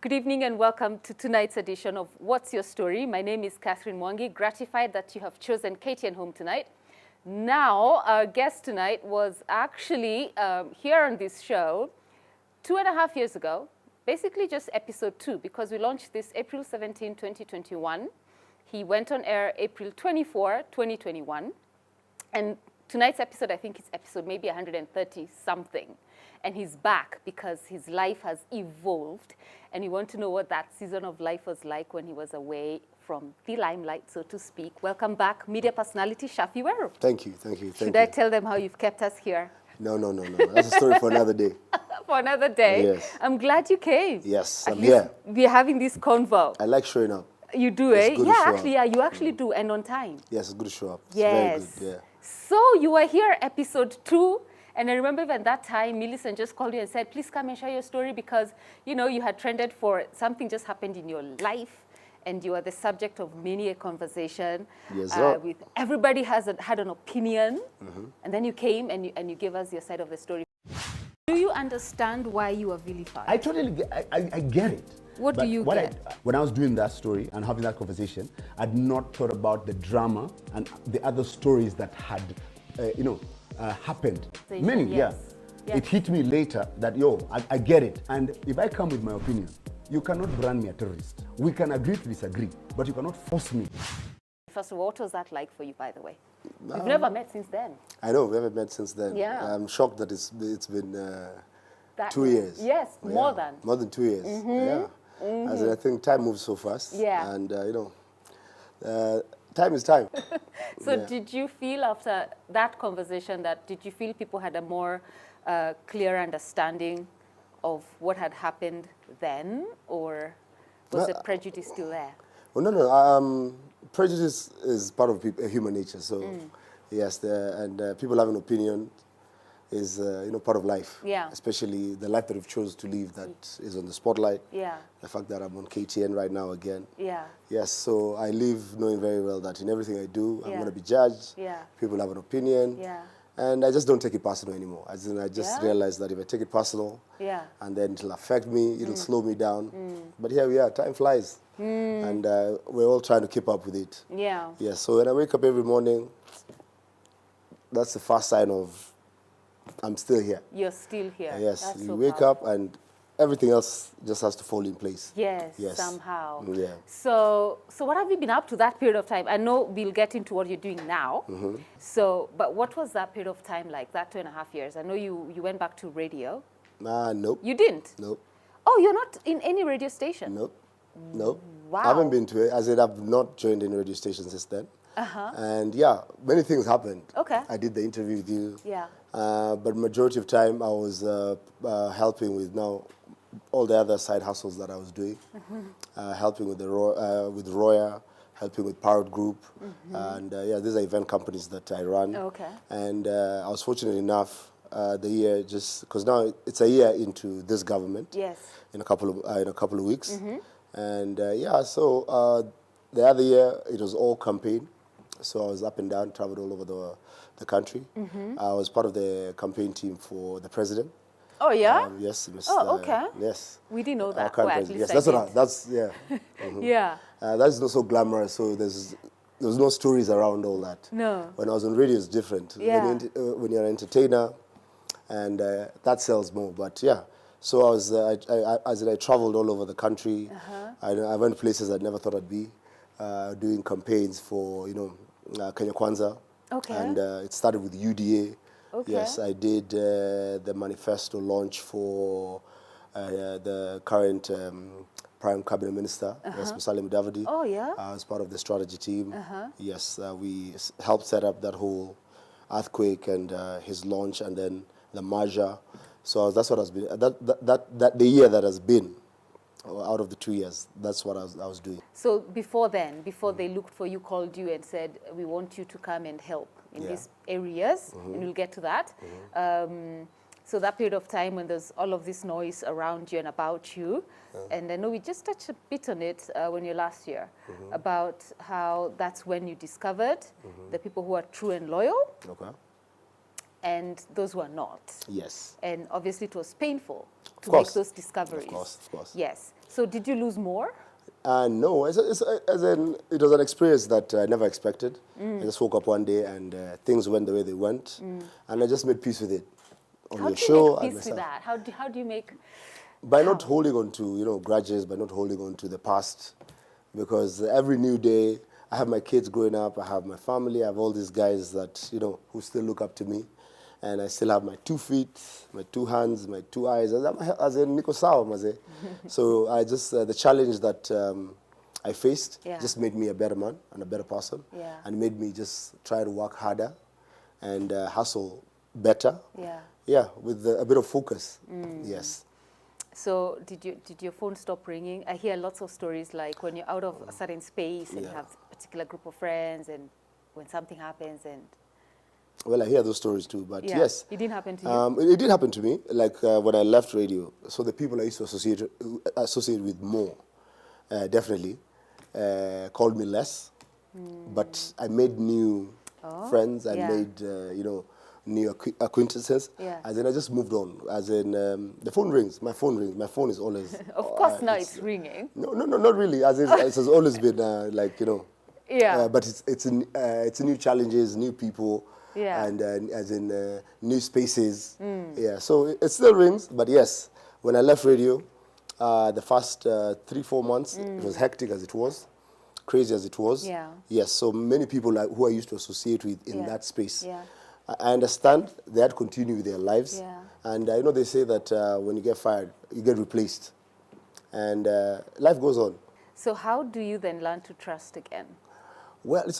Good evening and welcome to tonight's edition of What's Your Story? My name is Catherine Mwangi, gratified that you have chosen KTN Home tonight. Now, our guest tonight was actually here on this show 2.5 years ago, basically just episode 2, because we launched this April 17, 2021. He went on air April 24, 2021. And tonight's episode, I think it's episode maybe 130 something. And he's back because his life has evolved. And you want to know what that season of life was like when he was away from the limelight, so to speak. Welcome back, media personality Shaffi Weru. Thank you. Should I tell them how you've kept us here? No. That's a story for another day. For another day? Yes. I'm glad you came. Yes, At I'm least here. We're having this convo. I like showing up. You do, It's eh? good to Yeah, show actually, up. yeah, you actually do, and on time. Yes, it's good to show up. It's Yes. very good, yeah. So you were here episode 2, and I remember even that time, Millicent just called you and said, please come and share your story because, you know, you had trended for something just happened in your life, and you are the subject of many a conversation. Yes, sir. With everybody had an opinion, and then you came and you gave us your side of the story. Do you understand why you are vilified? I totally get, I get it. What do you get? When I was doing that story and having that conversation, I'd not thought about the drama and the other stories that had, happened. Many, Yes. yeah. It hit me later that, I get it. And if I come with my opinion, you cannot brand me a terrorist. We can agree to disagree, but you cannot force me. First of all, what was that like for you, by the way? We've never met since then. I know, we haven't met since then. Yeah. I'm shocked that it's been That 2 years. Yes, Yeah, more than. More than 2 years, yeah. As in, I think time moves so fast. Yeah. And, time is time. So did you feel after that conversation did you feel people had a more clear understanding of what had happened then, or was the prejudice still there? Well, no. Prejudice is part of human nature. So, yes, people have an opinion is part of life. Yeah. Especially the life that we've chose to live that is on the spotlight. Yeah. The fact that I'm on KTN right now again. Yeah. Yes, so I live knowing very well that in everything I do, I'm Yeah. going to be judged. Yeah. People have an opinion. Yeah. And I just don't take it personal anymore. I just Yeah. realize that if I take it personal, Yeah. and then it'll affect me, it'll slow me down. But here we are, time flies. And we're all trying to keep up with it. Yeah. Yeah, so when I wake up every morning, that's the first sign of I'm still here. You're still here. Yes, That's you so wake powerful. up and everything else just has to fall in place. Yes, Yes. somehow. Yeah. So what have you been up to that period of time? I know we'll get into what you're doing now. So, but what was that period of time like, that 2.5 years? I know you went back to radio. Nope. You didn't? Nope. Oh, you're not in any radio station? Nope. Wow. I haven't been to it. I said I've not joined any radio station since then. And yeah, many things happened. Okay. I did the interview with you. Yeah. But majority of time I was helping with all the other side hustles that I was doing. Helping with with Roya, helping with Parrot Group. And these are event companies that I run. Okay. And I was fortunate enough the year, just because now it's a year into this government. Yes. In a couple of weeks. And so the other year it was all campaign. So I was up and down, traveled all over the country. I was part of the campaign team for the president. Oh, yeah? Yes, Mr. Oh, okay. Yes. We didn't know Our that. current Well, at president. least Yes, I that's did. yeah. Yeah. That's not so glamorous. So there was no stories around all that. No. When I was on radio, it's different. Yeah. When you're an entertainer, and that sells more. But yeah. So I traveled all over the country. I went places I never thought I'd be, doing campaigns for Kenya Kwanza. Okay. And it started with UDA. Okay. Yes, I did the manifesto launch for the current Prime Cabinet Minister, yes, Musalia Mudavadi. Oh, yeah? As part of the strategy team. Yes, we helped set up that whole earthquake and his launch, and then the merger. So that's what has been the year that has been out of the 2 years. That's what I was doing. So before then, before they looked for you, called you and said, we want you to come and help in these areas, and we'll get to that. So that period of time when there's all of this noise around you and about you, and I know we just touched a bit on it when you were last year, about how that's when you discovered the people who are true and loyal. Okay. and those who are not. Yes. And obviously it was painful to course. make those discoveries. Of course. Yes. So did you lose more? No, as in, it was an experience that I never expected. I just woke up one day and things went the way they went, and I just made peace with it. On How your do you show make and peace with myself. that? How do you make... By not holding on to, grudges, by not holding on to the past, because every new day, I have my kids growing up, I have my family, I have all these guys that, who still look up to me, and I still have my 2 feet, my 2 hands, my 2 eyes, as in Nico Sao, maze. So I just, the challenge that I faced just made me a better man and a better person, and made me just try to work harder and hustle better. Yeah, with a bit of focus. Yes. So did your phone stop ringing? I hear lots of stories like when you're out of a certain space and you have a particular group of friends, and when something happens and... Well, I hear those stories too, but yes. It didn't happen to you? It did happen to me, like when I left radio. So the people I used to associate with more, definitely, called me less. But I made new friends. I made, new acquaintances. As in, I just moved on. As in, the phone rings. My phone rings. My phone is always... Of course now it's ringing. No, not really. As in, it has always been but it's new challenges, new people, and as in new spaces. Yeah, so it still rings. But yes, when I left radio, the first 3-4 months, it was hectic as it was, crazy as it was. Yes, so many people who I used to associate with in that space. I understand they had to continue with their lives. And I know they say that when you get fired, you get replaced. And life goes on. So how do you then learn to trust again? Well, it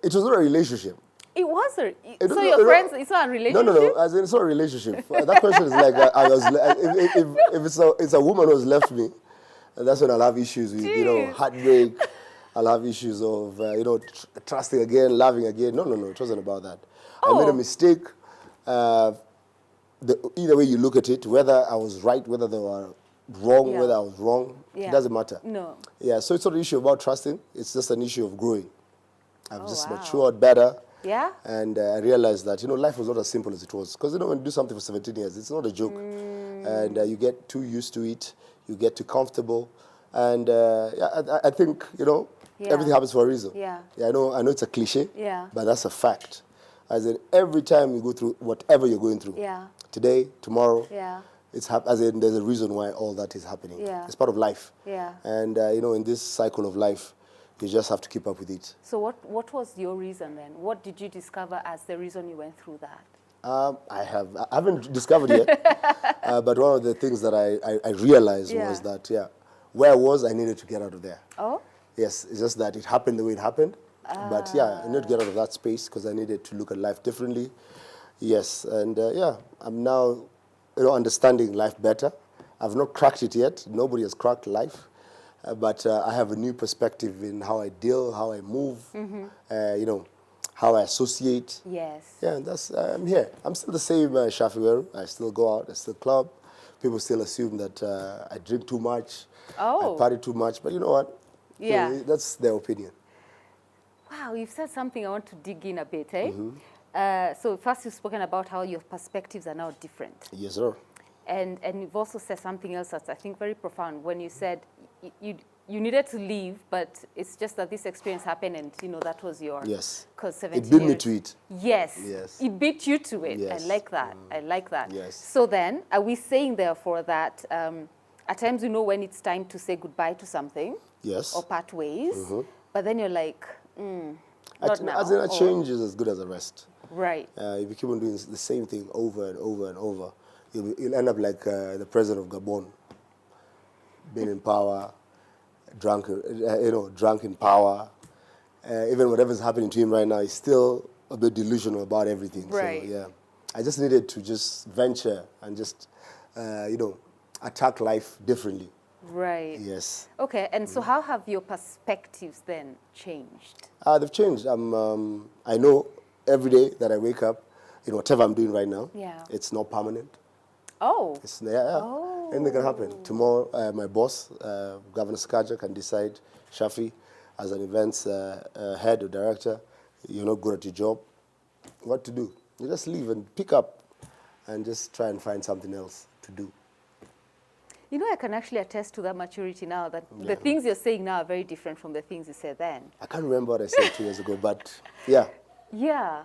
was not a relationship. It was so your friends, it's not a relationship? No, as in, it's not a relationship. That question is like, if it's a woman who has left me, and that's when I'll have issues with, heartbreak. I'll have issues of, trusting again, loving again. No, it wasn't about that. I made a mistake. Either way you look at it, whether I was right, whether they were wrong, whether I was wrong, it doesn't matter. No. Yeah, so it's not an issue about trusting. It's just an issue of growing. I've just matured better. Yeah. And I realized that, life was not as simple as it was. Because, when you do something for 17 years, it's not a joke. And you get too used to it. You get too comfortable. And I think, everything happens for a reason. Yeah, I know it's a cliche, but that's a fact. As in, every time you go through whatever you're going through, today, tomorrow, as in, there's a reason why all that is happening. It's part of life. And, in this cycle of life, you just have to keep up with it. So what was your reason then? What did you discover as the reason you went through that? I haven't discovered yet, but one of the things that I realized was that, where I was, I needed to get out of there. Oh? Yes, it's just that it happened the way it happened. But I needed to get out of that space because I needed to look at life differently. Yes, and I'm now, understanding life better. I've not cracked it yet. Nobody has cracked life. But I have a new perspective in how I deal, how I move, how I associate. Yes. Yeah, and I'm here. I'm still the same Shaffi Weru. I still go out, I still club. People still assume that I drink too much, I party too much. But you know what? Yeah. That's their opinion. Wow, you've said something I want to dig in a bit, eh? So first you've spoken about how your perspectives are now different. Yes, sir. And you've also said something else that's, I think, very profound when you said you needed to leave, but it's just that this experience happened and, that was your... Yes. Because 17 It beat years, me to it. Yes. It beat you to it. Yes. I like that. I like that. Yes. So then, are we saying, therefore, that at times you know when it's time to say goodbye to something? Yes. Or part ways, but then you're like, not now. As in, a change is as good as a rest. Right. If you keep on doing the same thing over and over and over, you'll end up like the president of Gabon, being in power, drunk in power. Even whatever's happening to him right now, he's still a bit delusional about everything. Right. So, I just needed to just venture and just, attack life differently. Right. Yes. Okay, and so how have your perspectives then changed? They've changed. I know every day that I wake up, whatever I'm doing right now, it's not permanent. Oh. Anything can happen. Tomorrow, my boss, Governor Skaja, can decide, Shaffi, as an events head or director, you're not good at your job. What to do? You just leave and pick up and just try and find something else to do. You know, I can actually attest to that maturity now, that Yeah. the things you're saying now are very different from the things you said then. I can't remember what I said 2 years ago, but yeah. Yeah.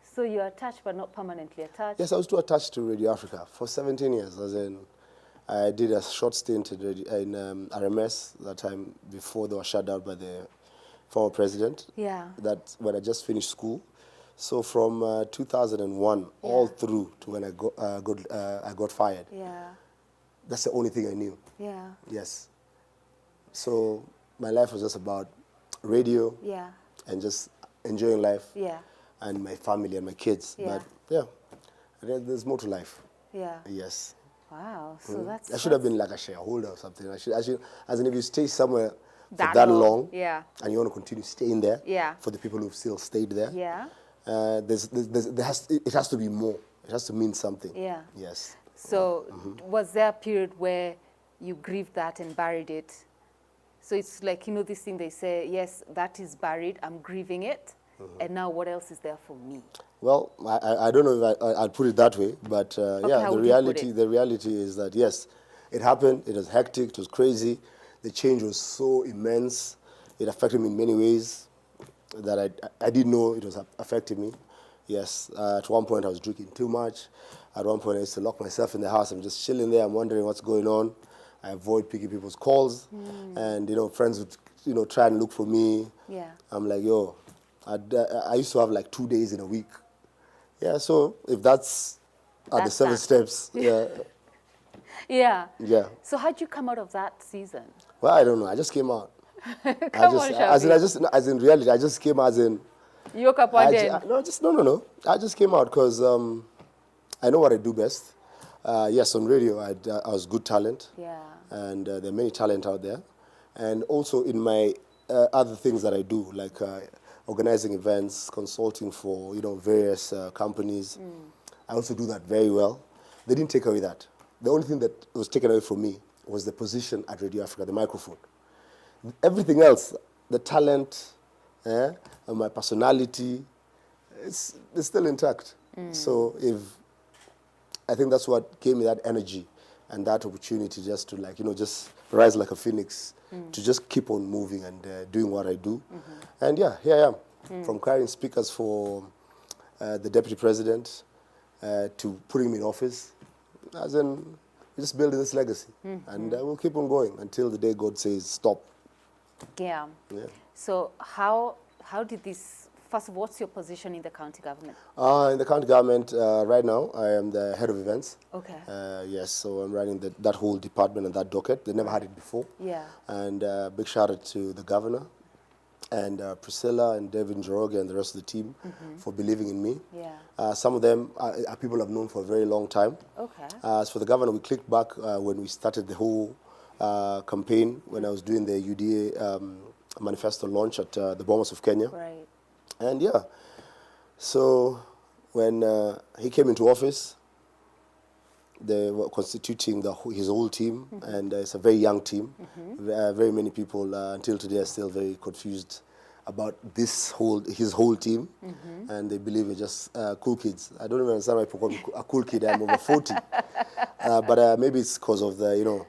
So you're attached but not permanently attached? Yes, I was too attached to Radio Africa for 17 years. As in, I did a short stint in RMS that time before they were shut down by the former president. Yeah. That's when I just finished school. So from 2001 all through to when I got fired. Yeah. That's the only thing I knew. Yeah. Yes. So my life was just about radio Yeah. and just enjoying life Yeah. and my family and my kids. Yeah. But yeah, there's more to life. Yeah. Yes. Wow. So that's... I should have been like a shareholder or something. I should, as in if you stay somewhere for That that long. long, Yeah. and you want to continue staying there, Yeah. for the people who've still stayed there, Yeah. it has to be more. It has to mean something. Yeah. Yes. So was there a period where you grieved that and buried it? So it's like, you know, this thing they say, yes, that is buried, I'm grieving it, and now what else is there for me? Well, I don't know if I'd put it that way, but yeah, how the would you put it? reality is that yes, it happened. It was hectic. It was crazy. The change was so immense. It affected me in many ways that I didn't know it was affecting me. Yes, at one point I was drinking too much. At one point I used to lock myself in the house. I'm just chilling there. I'm wondering what's going on. I avoid picking people's calls, and you know, friends would try and look for me. Yeah. I'm like, yo, I used to have like 2 days in a week. Yeah, so if that's the That's 7 that. steps, yeah, Yeah. yeah. So how'd you come out of that season? Well, I don't know. I just came out. Come on, Shaffi. As in reality, I just came as in. You woke up one day. No. I just came out because I know what I do best. Yes, on radio, I was good talent. Yeah. And there are many talent out there. And also in my other things that I do, like organizing events, consulting for various companies. I also do that very well. They didn't take away that. The only thing that was taken away from me was the position at Radio Africa, the microphone. Everything else, the talent, and my personality, it's still intact. So I think that's what gave me that energy and that opportunity just to just rise like a phoenix, to just keep on moving and doing what I do. And yeah, here I am, from carrying speakers for the deputy president to putting me in office, as in just building this legacy. And we'll keep on going until the day God says stop. Yeah. Yeah. So how did this, first of all, what's your position in the county government? In the county government, right now, I am the head of events. Okay. Yes, so I'm running that whole department and that docket. They never had it before. Yeah. And big shout out to the governor and Priscilla and David Njoroge and the rest of the team for believing in me. Yeah. Some of them are people I've known for a very long time. Okay. As for the governor, we clicked back when we started the whole campaign, when I was doing the UDA manifesto launch at the Bomas of Kenya. Right. And yeah, so when he came into office, they were constituting his whole team, and it's a very young team. Very many people until today are still very confused about his whole team, and they believe we're just cool kids. I don't even understand why people call me a cool kid. I'm over 40, but maybe it's because of the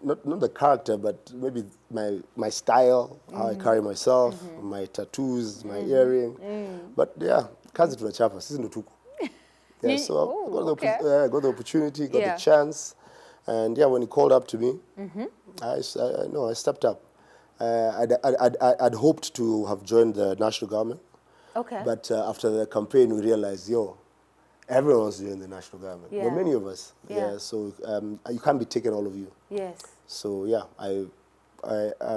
not the character, but maybe my style, how I carry myself, my tattoos, my earring. But yeah, kazi tunachapa, sisi ndo tuko. Yeah, so I got the opportunity, got the chance, and yeah, when he called up to me, I stepped up. I'd hoped to have joined the national government. Okay. But after the campaign, we realized, everyone's doing the national government. Yeah. Well, many of us. Yeah. So you can't be taking all of you. Yes. So yeah, I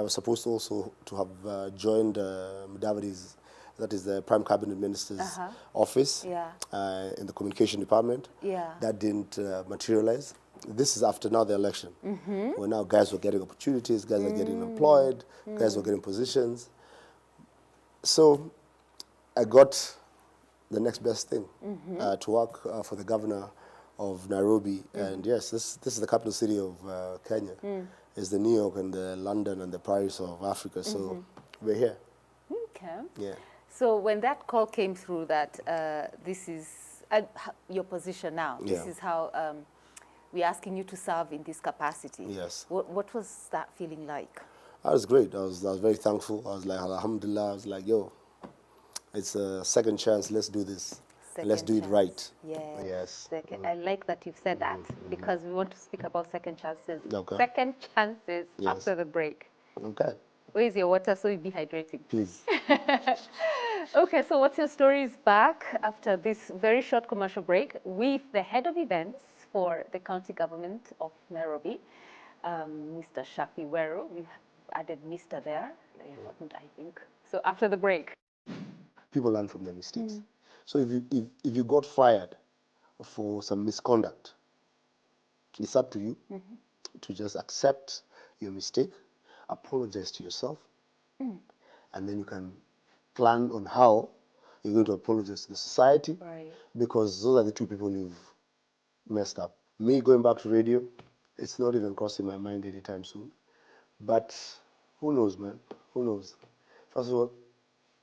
was supposed also to have joined Mudavadi's, that is the Prime Cabinet Minister's office, in the communication department. Yeah. That didn't materialize. This is after now the election, where now guys were getting opportunities, guys are getting employed, guys were getting positions. So I got the next best thing, to work for the governor of Nairobi. And yes, this is the capital city of Kenya. It's the New York and the London and the Paris of Africa. So we're here. Okay. Yeah. So when that call came through that this is your position now, this is how we're asking you to serve in this capacity. Yes. What was that feeling like? That was great. I was very thankful. I was like, alhamdulillah. I was like, yo, it's a second chance. Let's do this. Let's do it right. Yes. I like that you've said that because we want to speak about second chances. Okay. Second chances after the break. Okay. Where is your water so you'll be hydrating? Please. Okay, so what's your stories back after this very short commercial break with the head of events for the county government of Nairobi, Mr. Shaffi Weru. We've added Mr. there. Very important, I think. So after the break. People learn from their mistakes. So if you got fired for some misconduct, it's up to you to just accept your mistake, apologize to yourself, and then you can plan on how you're going to apologize to the society, because those are the two people you've messed up. Me going back to radio, it's not even crossing my mind anytime soon. But who knows, man? Who knows? First of all,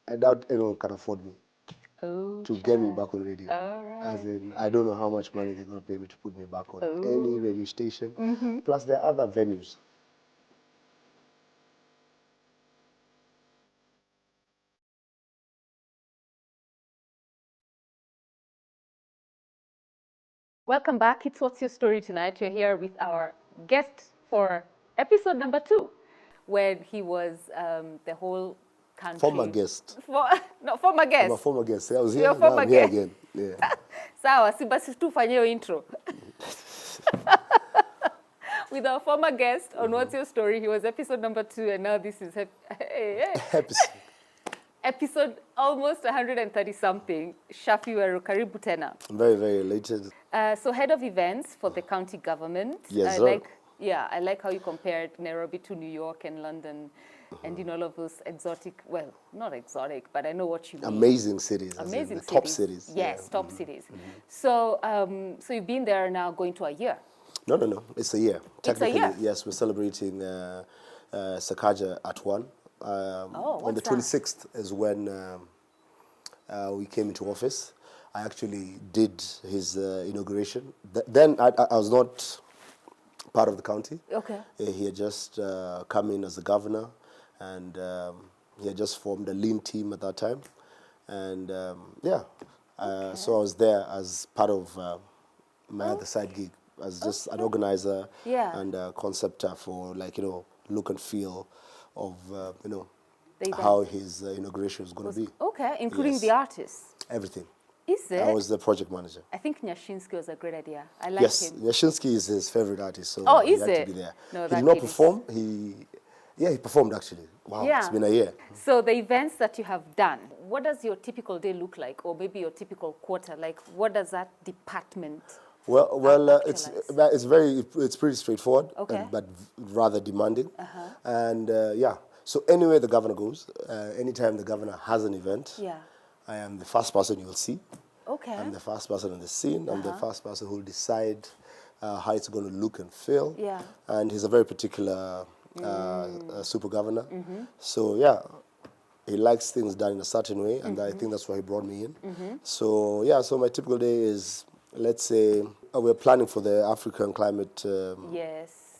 I doubt anyone can afford me to get me back on radio. As in, I don't know how much money they're going to pay me to put me back on any radio station. Plus, there are other venues. Welcome back. It's What's Your Story tonight. We're here with our guest for episode number 2, when he was the whole country. Former guest. No, former guest. I'm a former guest. I was here, You're now former I'm here guest. again. Yeah. Sawa, si basi tufanye hiyo intro. With our former guest on What's Your Story, he was episode number 2, and now this is episode almost 130-something. Shaffi Weru, karibu tena. I'm very, very elated. So head of events for the county government. Yes, I like how you compared Nairobi to New York and London, and in all of those exotic, well, not exotic, but I know what you mean. Amazing cities. Amazing cities. Top cities. Yes, top cities. So, so you've been there now going to a year. No. It's a year. It's a year? Yes, we're celebrating Sakaja at 1. On the 26th is when we came into office. I actually did his inauguration. Then I was not part of the county. Okay. He had just come in as the governor, and he had just formed a lean team at that time. And so I was there as part of my other side gig, as just an organizer and a conceptor for, like, look and feel of, how his inauguration is going to be. Okay, including the artists. Everything. Is it? I was the project manager. I think Nyashinsky was a great idea. I like him. Yes, Nyashinsky is his favorite artist, so he had to be there. No, he did not perform. He performed actually. Wow, it's been a year. So the events that you have done, what does your typical day look like, or maybe your typical quarter? Like, what does that department? Well, it's pretty straightforward, but rather demanding. And so anywhere the governor goes, anytime the governor has an event, I am the first person you'll see. Okay. I'm the first person on the scene. I'm the first person who will decide how it's going to look and feel. Yeah. And he's a very particular super governor. So he likes things done in a certain way, and I think that's why he brought me in. So so my typical day is, let's say, we're planning for the African Climate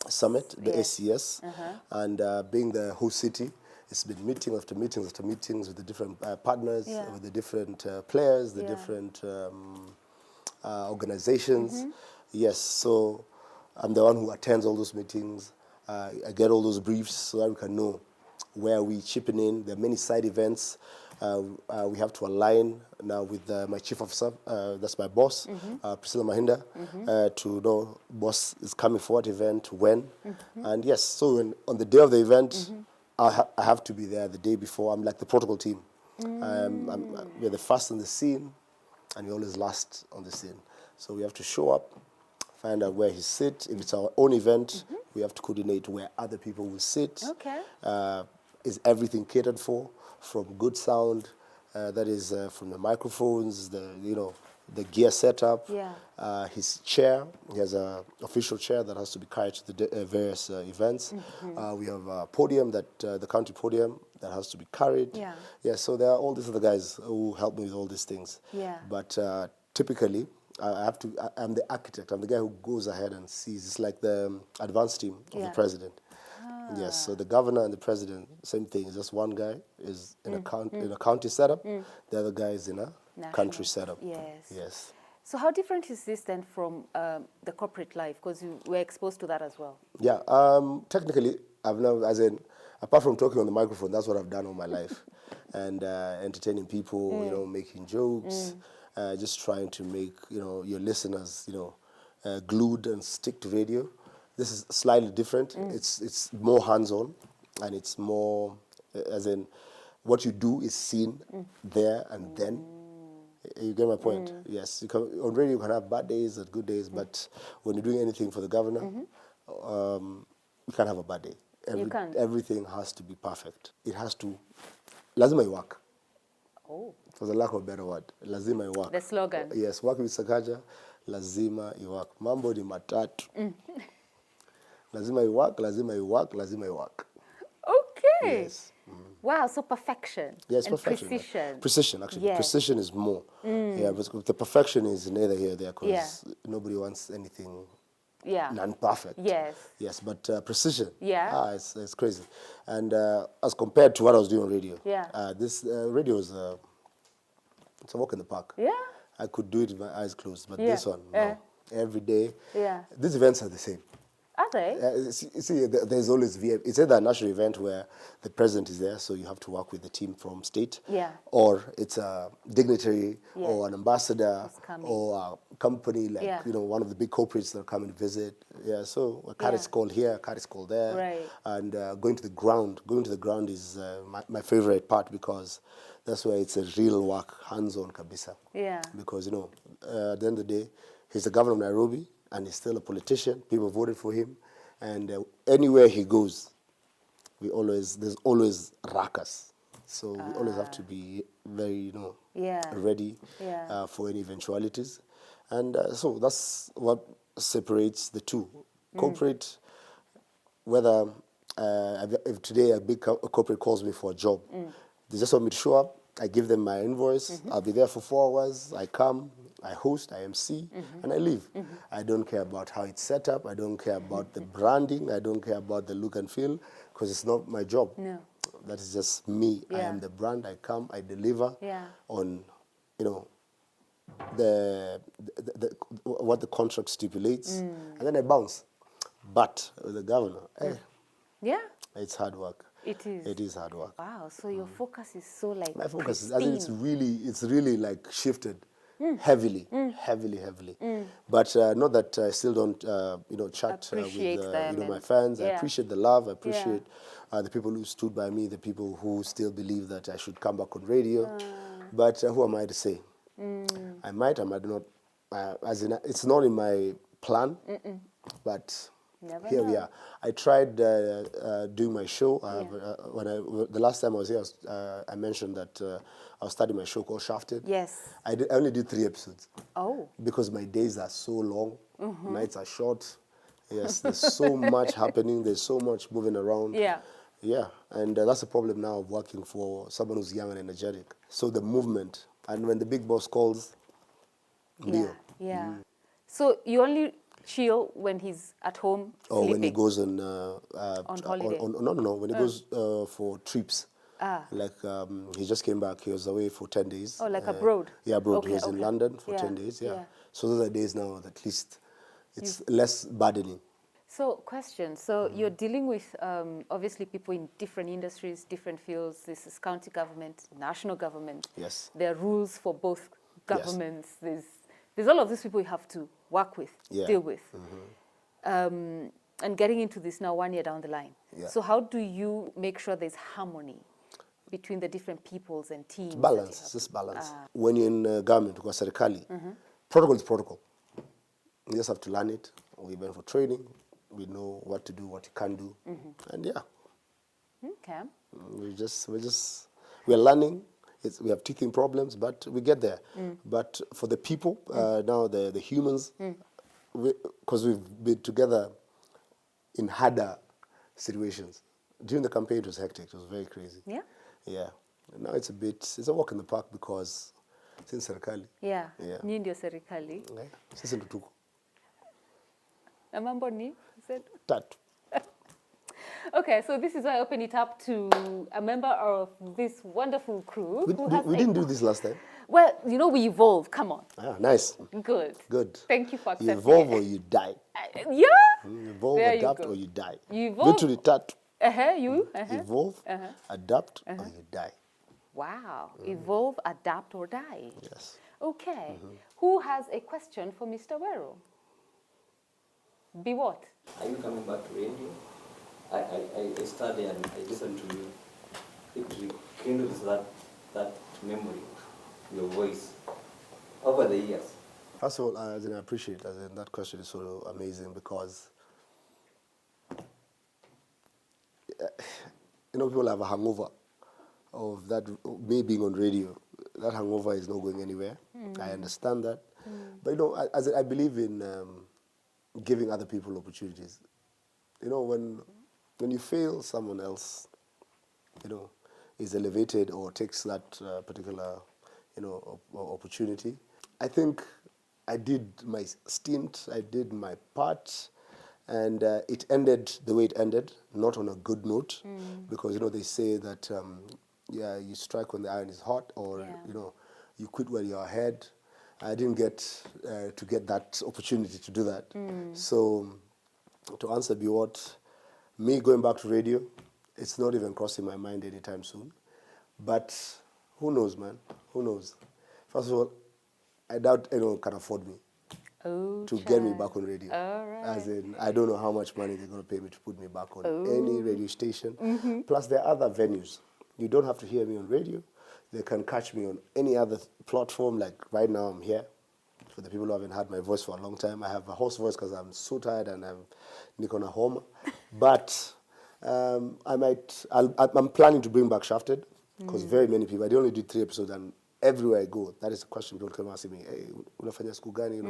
Summit, the ACS, and being the host city, it's been meeting after meetings after meetings with the different partners, with the different players, the different organizations. Yes, so I'm the one who attends all those meetings. I get all those briefs so that we can know where we're chipping in. There are many side events. We have to align now with my chief officer, that's my boss, Priscilla Mahinda, to know boss is coming for what event, when. And yes, so on the day of the event, I have to be there the day before. I'm like the protocol team. We're the first on the scene, and we're always last on the scene. So we have to show up, find out where he sits. If it's our own event, we have to coordinate where other people will sit. Okay. Is everything catered for, from good sound, that is from the microphones, the gear setup, his chair. He has an official chair that has to be carried to the various events. We have a podium, the county podium, that has to be carried. Yeah. Yeah, so there are all these other guys who help me with all these things. Yeah. But typically, I'm the architect. I'm the guy who goes ahead and sees. It's like the advance team of the Yeah. president. Yes, so the governor and the president, same thing. It's just one guy is in a county setup. The other guy is in a country setup. Yes. Yes. So how different is this then from the corporate life? Because you were exposed to that as well. Yeah, technically, I've never, as in, apart from talking on the microphone, that's what I've done all my life. And entertaining people, you know, making jokes, just trying to make, you know, your listeners, you know, glued and stick to radio. This is slightly different. It's more hands-on, and it's more, as in, what you do is seen there and then. You get my point? Yes. On radio, you can have bad days and good days, but when you're doing anything for the governor, you can't have a bad day. You can't. Everything has to be perfect. It has to, lazima iwak. Oh. For the lack of a better word, lazima iwak. The slogan. Yes, work with Sakaja, lazima iwak. Mambo ni matatu. Lazima iwak, lazima iwak, lazima iwak. Okay. Yes. Wow, so perfection. Yes, and perfection. precision. Precision, actually. Yes. Precision is more. Yeah, but the perfection is neither here nor there, because Yeah. nobody wants anything Yeah. non-perfect. Yes. Yes, but precision. Yeah. It's crazy. And as compared to what I was doing on radio, Yeah. this radio is it's a walk in the park. Yeah. I could do it with my eyes closed, but Yeah. this one, no. Every day. Yeah. These events are the same. Are they? See, there's always VIP. It's either a national event where the president is there, so you have to work with the team from state, Yeah. or it's a dignitary Yeah. or an ambassador Who's coming. or a company like, Yeah. you know, one of the big corporates that are coming to visit. Yeah, so a car is Yeah. called here, a car is called there. Right. And going to the ground. Going to the ground is my favorite part, because that's where it's a real work, hands-on kabisa. Yeah. Because, you know, at the end of the day, he's the governor of Nairobi, and he's still a politician. People voted for him. And anywhere he goes, there's always rakas. So we always have to be very, you know, Yeah. ready Yeah. for any eventualities. And so that's what separates the two. Corporate, whether if today a big corporate calls me for a job, they just want me to show up, I give them my invoice, I'll be there for 4 hours, I come, I host, I MC, and I leave. I don't care about how it's set up, I don't care about the branding, I don't care about the look and feel, because it's not my job. No. That is just me. I Yeah. am the brand, I come, I deliver Yeah. on, you know, what the contract stipulates, and then I bounce. But with the governor, Yeah. it's hard work. It is. It is hard work. Wow. So your focus is so like My focus is, I pristine. think it's really like shifted heavily. But not that I still don't, you know, chat with Appreciate them you know, my and- fans. I yeah. appreciate the love. I appreciate the people who stood by me, the people who still believe that I should come back on radio. But who am I to say? I might not. As in, it's not in my plan. But Never here we know. are. I tried doing my show. The last time I was here, I mentioned that I was starting my show called Shaffie. Yes. I only did 3 episodes Oh. because my days are so long, nights are short. Yes, there's so much happening. There's so much moving around. Yeah. Yeah, and that's the problem now of working for someone who's young and energetic. So the movement, and when the big boss calls, Yeah. deal. Yeah. So you only chill when he's at home Or sleeping? when he goes on holiday? no, when he goes for trips. Like he just came back. He was away for 10 days. Oh, like abroad? Yeah, abroad. Okay, He was in okay. London for Yeah, 10 days. Yeah. yeah. So those are days now that at least it's less burdening. So, question. So, you're dealing with obviously people in different industries, different fields. This is county government, national government. Yes. There are rules for both governments. There's all of these people you have to work with, deal with. And getting into this now 1 year down the line. Yeah. So, how do you make sure there's harmony between the different peoples and teams? that Balance. you have? It's just balance. When you're in government, because serikali, protocol is protocol. You just have to learn it. We went for training. We know what to do, what you can do, and yeah, Okay. we're learning. We have teething problems, but we get there. But for the people now, the humans, because we've been together in harder situations. during the campaign, it was hectic. It was very crazy. Yeah? Yeah. And now it's a walk in the park because since serikali. Yeah. Yeah. Nyinyi ndio serikali. Yeah. Sisi ndo tuko. Na mambo ni? Said. Tatu. Okay, so this is why I open it up to a member of this wonderful crew. We didn't do this last time. Well, you know, we evolve. Come on. Ah, nice. Good. Good. Thank you for accepting. You evolve or you die. Yeah? You evolve, There you adapt, go. or you die. You evolve. Literally, tatu. You? Evolve, adapt, or you die. Wow. Evolve, adapt, or die. Yes. Okay. Who has a question for Mr. Weru? Be what? Are you coming back to radio? I study and I listen to you. It rekindles that memory, your voice, over the years. First of all, I appreciate that question is so amazing because people have a hangover of that, me being on radio. That hangover is not going anywhere. I understand that. But, I believe in giving other people opportunities. When you fail, someone else, is elevated or takes that particular, opportunity. I think I did my stint, I did my part, and it ended the way it ended, not on a good note, because, they say that, you strike when the iron is hot, or, you quit when you're ahead. I didn't get to get that opportunity to do that. So, to answer what, me going back to radio, it's not even crossing my mind anytime soon. But who knows, man? Who knows? First of all, I doubt anyone can afford me to get me back on radio. All right. As in, I don't know how much money they're going to pay me to put me back on any radio station. Plus, there are other venues. You don't have to hear me on radio. They can catch me on any other platform. Like right now, I'm here. For the people who haven't heard my voice for a long time, I have a hoarse voice because I'm so tired and I'm Nikona home. But I'm planning to bring back Shafted because very many people. I only did 3 episodes, and everywhere I go, that is the question people come asking me. Hey, unafanya siku gani?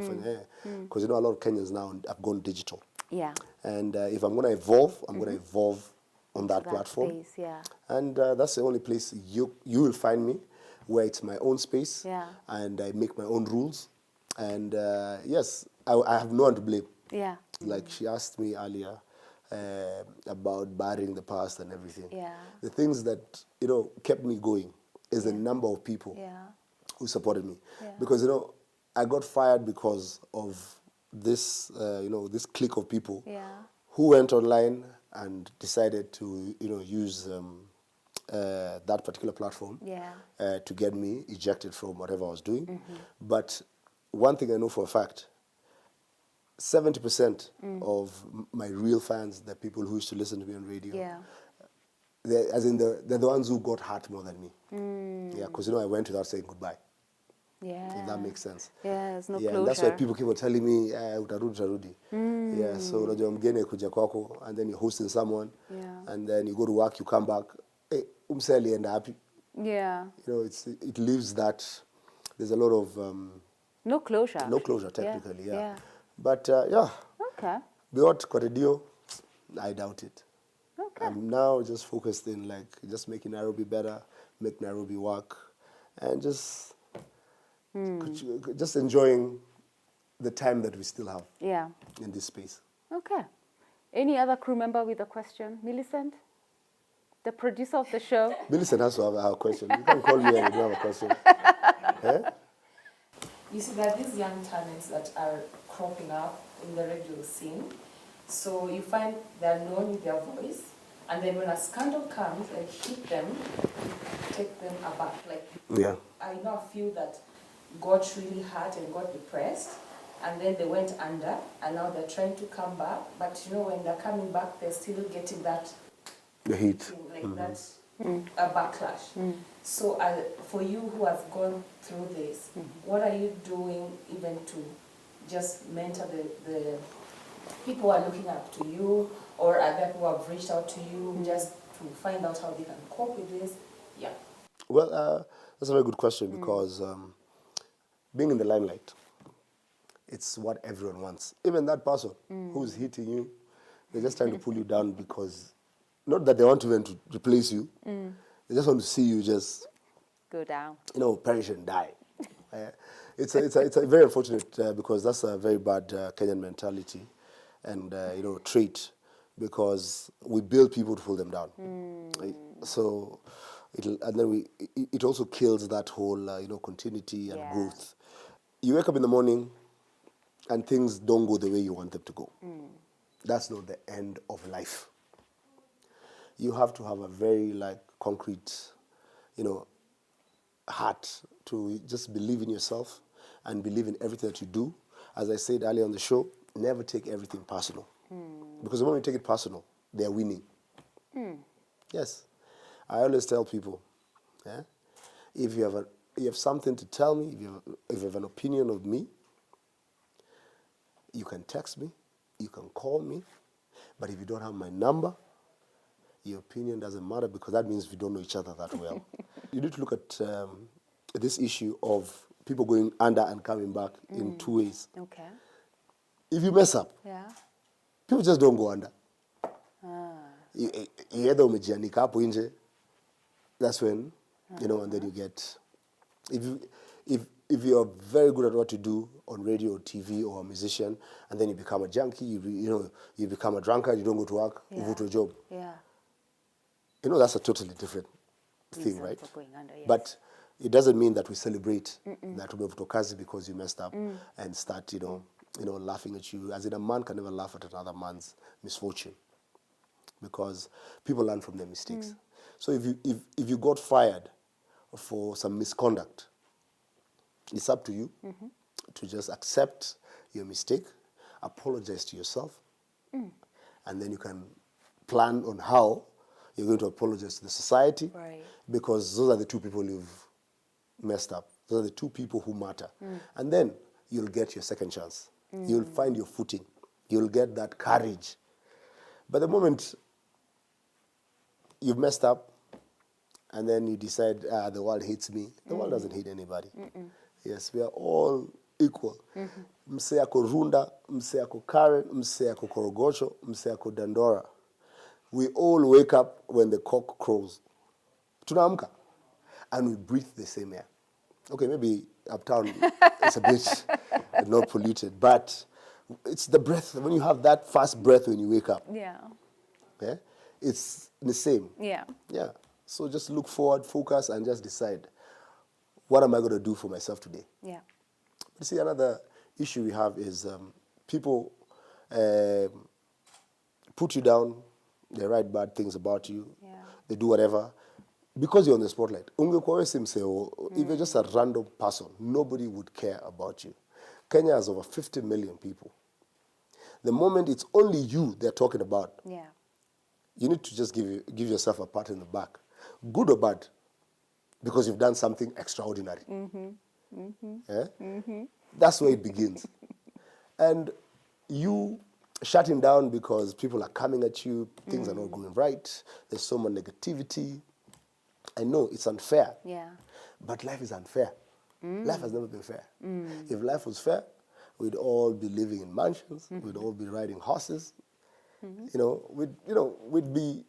Because a lot of Kenyans now have gone digital. Yeah. And if I'm going to evolve, I'm going to evolve on that platform. Space, yeah. And that's the only place you will find me, where it's my own space, and I make my own rules. And yes, I have no one to blame. Yeah. Like she asked me earlier about burying the past and everything. Yeah. The things that kept me going is the number of people who supported me. Yeah. Because I got fired because of this this clique of people who went online and decided to use that particular platform to get me ejected from whatever I was doing. But one thing I know for a fact, 70% of my real fans, the people who used to listen to me on radio, they're the ones who got hurt more than me. Yeah, because I went without saying goodbye. Yeah. If that makes sense. Yeah, there's no yeah, closure. And that's why people keep on telling me, utarudi. Yeah, so unajua mgeni kuja kwako, and then you're hosting someone, and then you go to work, you come back, hey, umseli and happy. Yeah. It leaves that, there's a lot of... no closure. No closure, technically, yeah. But, yeah. Okay. Beyond Corredio, I doubt it. Okay. I'm now just focused in, just making Nairobi better, make Nairobi work, and just enjoying the time that we still have in this space. Okay. Any other crew member with a question? Millicent? The producer of the show? Millicent has to have a question. You can call me and you don't have a question. You see, there are these young talents that are cropping up in the radio scene. So you find they're known with their voice, and then when a scandal comes and hit them, you take them aback. I know a few that got really hurt and got depressed, and then they went under, and now they're trying to come back. But when they're coming back, they're still getting the heat, thing, that a backlash. So for you who have gone through this, what are you doing even to just mentor the people who are looking up to you, or other who have reached out to you just to find out how they can cope with this? Yeah. Well, that's a very good question because being in the limelight, it's what everyone wants. Even that person who's hitting you, they're just trying to pull you down because not that they want to even to replace you. They just want to see you just Go down. perish and die. It's a very unfortunate because that's a very bad Kenyan mentality and trait, because we build people to pull them down. So it also kills that whole continuity and growth. You wake up in the morning and things don't go the way you want them to go. That's not the end of life. You have to have a very concrete, heart to just believe in yourself and believe in everything that you do. As I said earlier on the show, never take everything personal. Because the moment you take it personal, they're winning. Yes. I always tell people, if you have something to tell me, if you have an opinion of me, you can text me, you can call me, but if you don't have my number, your opinion doesn't matter, because that means we don't know each other that well. You need to look at this issue of people going under and coming back in two ways. Okay. If you mess up, people just don't go under. You either umejianika hapo nje, that's when, and then you get, if you're very good at what you do on radio or TV or a musician, and then you become a junkie, you become a drunkard, you don't go to work, you go to a job. Yeah. That's a totally different thing, Reason right? for going under, yes. But it doesn't mean that we celebrate that umevutokazi because you messed up and start, laughing at you. As in, a man can never laugh at another man's misfortune, because people learn from their mistakes. So if you got fired for some misconduct, it's up to you to just accept your mistake, apologize to yourself, and then you can plan on how you're going to apologize to the society, Right. because those are the two people you've messed up. Those are the two people who matter. And then you'll get your second chance. You'll find your footing. You'll get that courage. But the moment you've messed up and then you decide, the world hates me, the world doesn't hate anybody. Yes, we are all equal. Mse ako Runda, mse ako Karen, mse ako Korogocho, mse ako Dandora. We all wake up when the cock crows. Tunaamka. And we breathe the same air. Okay, maybe uptown it's a bit not polluted, but it's the breath. When you have that first breath when you wake up, it's the same. Yeah. Yeah. So just look forward, focus, and just decide, what am I going to do for myself today? Yeah. You see, another issue we have is people put you down, they write bad things about you, they do whatever, because you're on the spotlight. If you're just a random person, nobody would care about you. Kenya has over 50 million people. The moment it's only you they're talking about, you need to just give yourself a pat in the back, good or bad, because you've done something extraordinary. That's where it begins. And you shutting down because people are coming at you, things are not going right, there's so much negativity. I know it's unfair, but life is unfair. Life has never been fair. If life was fair, we'd all be living in mansions, we'd all be riding horses, we'd be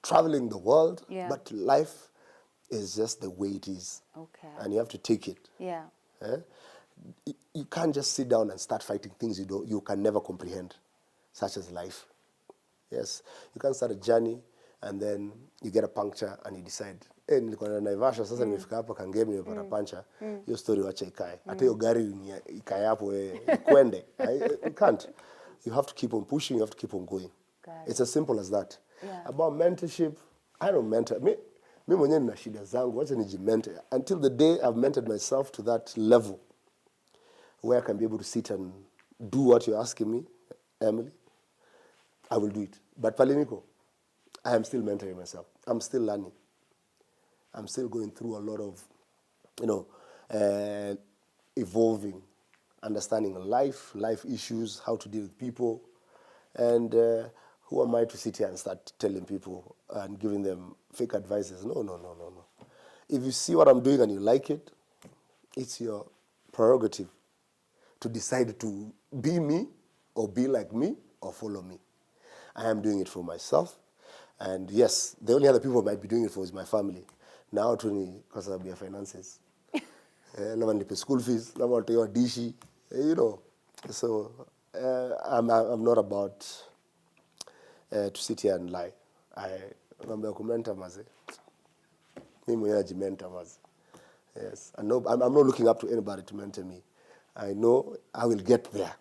traveling the world, but life is just the way it is. Okay. And you have to take it. You can't just sit down and start fighting things you can never comprehend, such as life. Yes, you can start a journey and then you get a puncture and you decide, nilikuwa na Naivasha, sasa nimefika hapa Kangemi nimepata puncture, hiyo story wacha ikae. Hata hiyo gari ikae hapo ikwende. You can't. You have to keep on pushing, you have to keep on going. It's as simple as that. About mentorship, I don't mentor. Me mwenyewe nina shida zangu, wacha nijimentor. Until the day I've mentored myself to that level where I can be able to sit and do what you're asking me, Emily, I will do it. But Paliniko, I am still mentoring myself. I'm still learning. I'm still going through a lot of, evolving, understanding life issues, how to deal with people. And who am I to sit here and start telling people and giving them fake advices? No. If you see what I'm doing and you like it, it's your prerogative to decide to be me or be like me or follow me. I am doing it for myself. And yes, the only other people I might be doing it for is my family. Now to me, because I'll be a finances. Lama nilipe school fees, lama watoe dishi, you know. So I'm not about to sit here and lie. I'm kumenta maze. Mimi mwenyewe najimenta maze. Yes, I'm not looking up to anybody to mentor me. I know I will get there.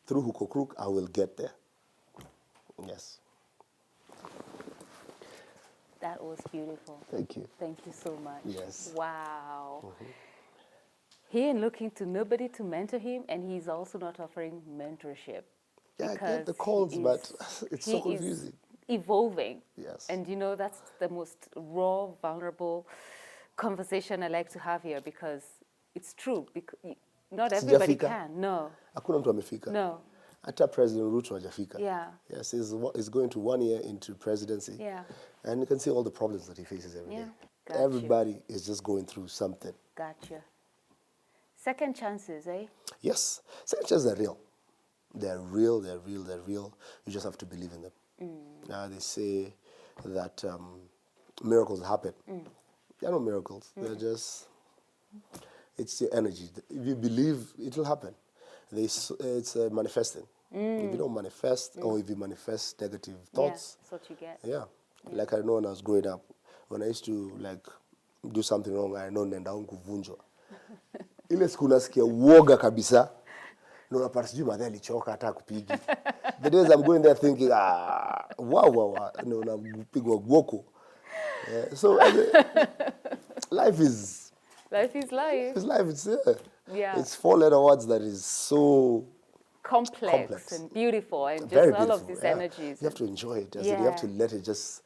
Through hook or crook, I will get there. Yes. That was beautiful. Thank you. Thank you so much. Yes. Wow. He ain't looking to nobody to mentor him, and he's also not offering mentorship. Yeah, I get the calls, but it's so confusing. Evolving. Yes. And you know, that's the most raw, vulnerable conversation I like to have here, because it's true. Not everybody can. No. Hakuna mtu amefika. No. Hata President Ruto hajafika. Yeah. Yes, he's going to 1 year into presidency. Yeah. And you can see all the problems that he faces every day. Got Everybody is just going through something. Gotcha. Second chances, eh? Yes. Second chances are real. They're real, they're real, they're real. You just have to believe in them. They say that miracles happen. They're not miracles. They're just, it's your energy. If you believe, it will happen. It's manifesting. If you don't manifest, or if you manifest negative thoughts. That's what you get. Yeah. Like I know when I was growing up, when I used to like do something wrong, I know nenda wangu kuvunjwa. Ile siku nasikia uoga kabisa. No, napata sijui madhe alichoka hata kupigi. The days I'm going there thinking, wow. No, napigwa gwoko. So life is life. It's life. It's yeah. It's 4-letter words that is so complex and beautiful, and very just all beautiful, of these energies. You have to enjoy it. You have to let it just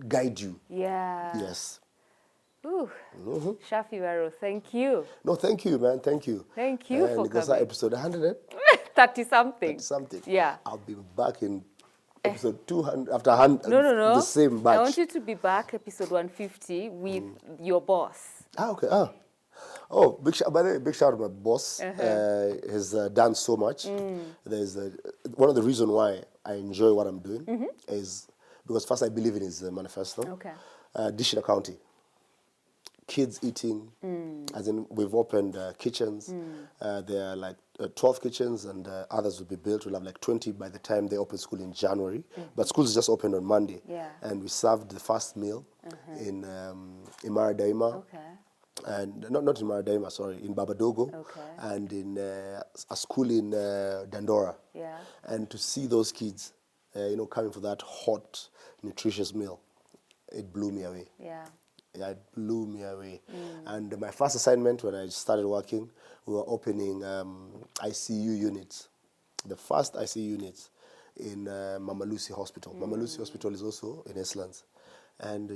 guide you. Yeah. Yes. Ooh. Shaffi Weru, thank you. No, thank you, man. Thank you. Thank you for because coming. Episode 100. 30-something. 30-something. Yeah. I'll be back in episode 200 after 100. No. The same batch. I want you to be back episode 150 with your boss. Okay. Oh, by the way, big shout out to my boss. Has done so much. There's one of the reasons why I enjoy what I'm doing is because first I believe in his manifesto. Okay. Dish in a county. Kids eating, as in we've opened kitchens. There are like 12 kitchens, and others will be built. We'll have like 20 by the time they open school in January. But schools just opened on Monday. Yeah. And we served the first meal in Maradaima. Okay. And not in Maradaima, sorry, in Babadogo. Okay. And in a school in Dandora. Yeah. And to see those kids, coming for that hot, nutritious meal, it blew me away. Yeah. Yeah, it blew me away. And my first assignment when I started working, we were opening ICU units. The first ICU units in Mama Lucy Hospital. Mama Lucy Hospital is also in Estlands. And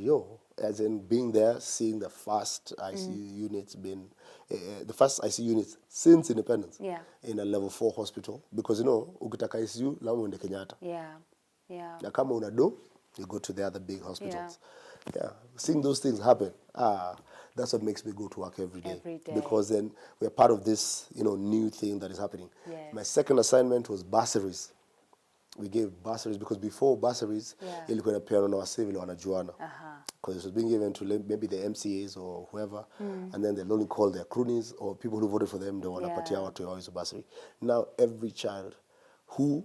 as in being there, seeing the first ICU units the first ICU units since independence in a level 4 hospital. Because, ukitaka ICU, lama uende Kenyatta. Yeah. Na kama una do, you go to the other big hospitals. Yeah, seeing those things happen, that's what makes me go to work every day. Because then we're part of this, new thing that is happening. Yes. My second assignment was bursaries. We gave bursaries because before bursaries, ilikuwa inapeanwa na wasee vile wanajuana. Because it was being given to maybe the MCAs or whoever, and then they'll only call their cronies or people who voted for them, they wanapatia watu yao hizo bursary. Now every child who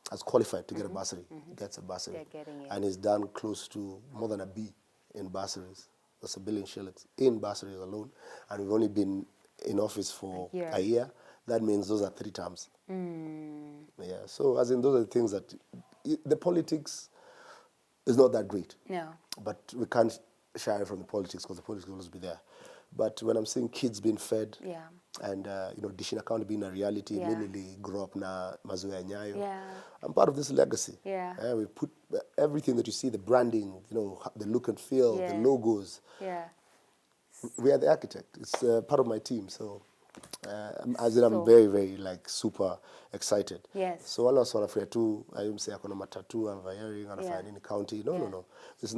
has qualified to get a bursary gets a bursary. They're getting it. And is done close to more than a B in bursaries. That's $1 billion in bursaries alone. And we've only been in office for a year. That means those are 3 terms. Yeah. So as in those are the things that the politics is not that great. No. But we can't shy from the politics because the politics will always be there. But when I'm seeing kids being fed, and dish in account being a reality, mainly grow up na mazoea nyayo. I'm part of this legacy. We put everything that you see, the branding, the look and feel, the logos. We are the architect. It's part of my team, so I'm very, very super excited. Yes. So wala wanafanya tu ayumse akona matatu anafanya anafanya nini county. No. It's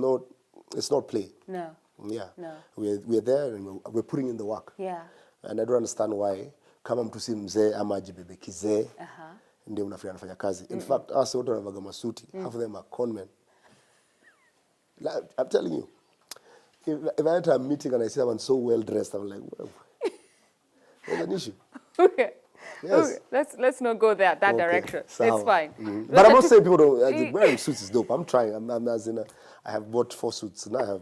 not play. No. Yeah. No. We're there and we're putting in the work. Yeah. And I don't understand why kama mtu si mzee ama ajibebe kizee ndio unafanya kazi. In fact, us wote wanavaga masuti. Half of them are conmen. I'm telling you, if I enter a meeting and I see someone so well dressed, I'm like, well, there's an issue. Okay. Yes. Okay. Let's not go that Okay. direction. Sawa. It's fine. But I'm not saying people don't. Wearing suits is dope. I'm trying. I have bought 4 suits now. I have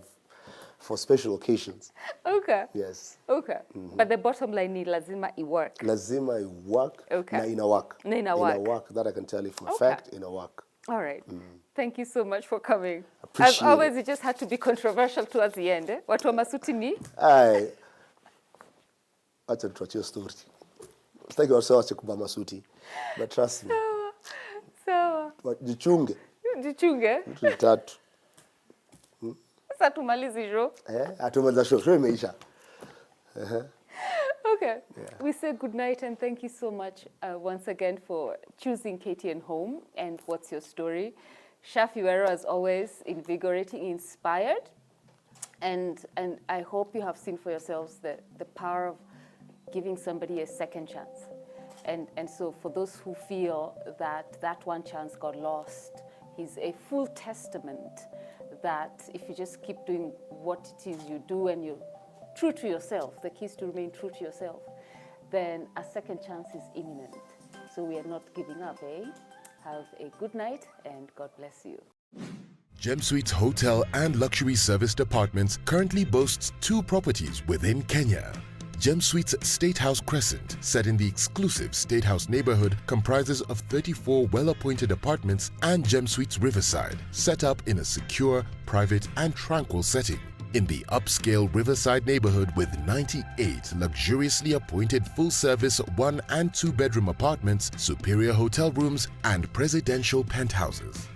for special occasions. Okay. Yes. Okay. But the bottom line ni lazima I work. Lazima I work. Okay. Na ina work. Na ina work. Ina work. That I can tell you for a Okay. fact. Ina work. All right. Thank you so much for coming. Appreciate As always, it just had to be controversial towards the end. Watu wa masuti ni? Aye. Acha tuachie story. Sitaki wasema wache kuvaa masuti. But trust me. Sawa. Jichunge. Jichunge. Vitu 3. Sasa tumalizi show. Atumaliza show imeisha. Okay. We say good night and thank you so much once again for choosing KTN Home and What's Your Story. Shaffi Weru, as always, invigorating, inspired. And I hope you have seen for yourselves the power of giving somebody a second chance. And so for those who feel that one chance got lost, he's a full testament that if you just keep doing what it is you do and you're true to yourself, the key is to remain true to yourself, then a second chance is imminent. So we are not giving up, eh? Have a good night and God bless you. Gem Suites Hotel and Luxury Serviced Apartments currently boasts 2 properties within Kenya. Gem Suites State House Crescent, set in the exclusive State House neighborhood, comprises of 34 well-appointed apartments, and Gem Suites Riverside, set up in a secure, private and tranquil setting. In the upscale Riverside neighborhood with 98 luxuriously appointed full-service 1- and 2-bedroom apartments, superior hotel rooms and presidential penthouses.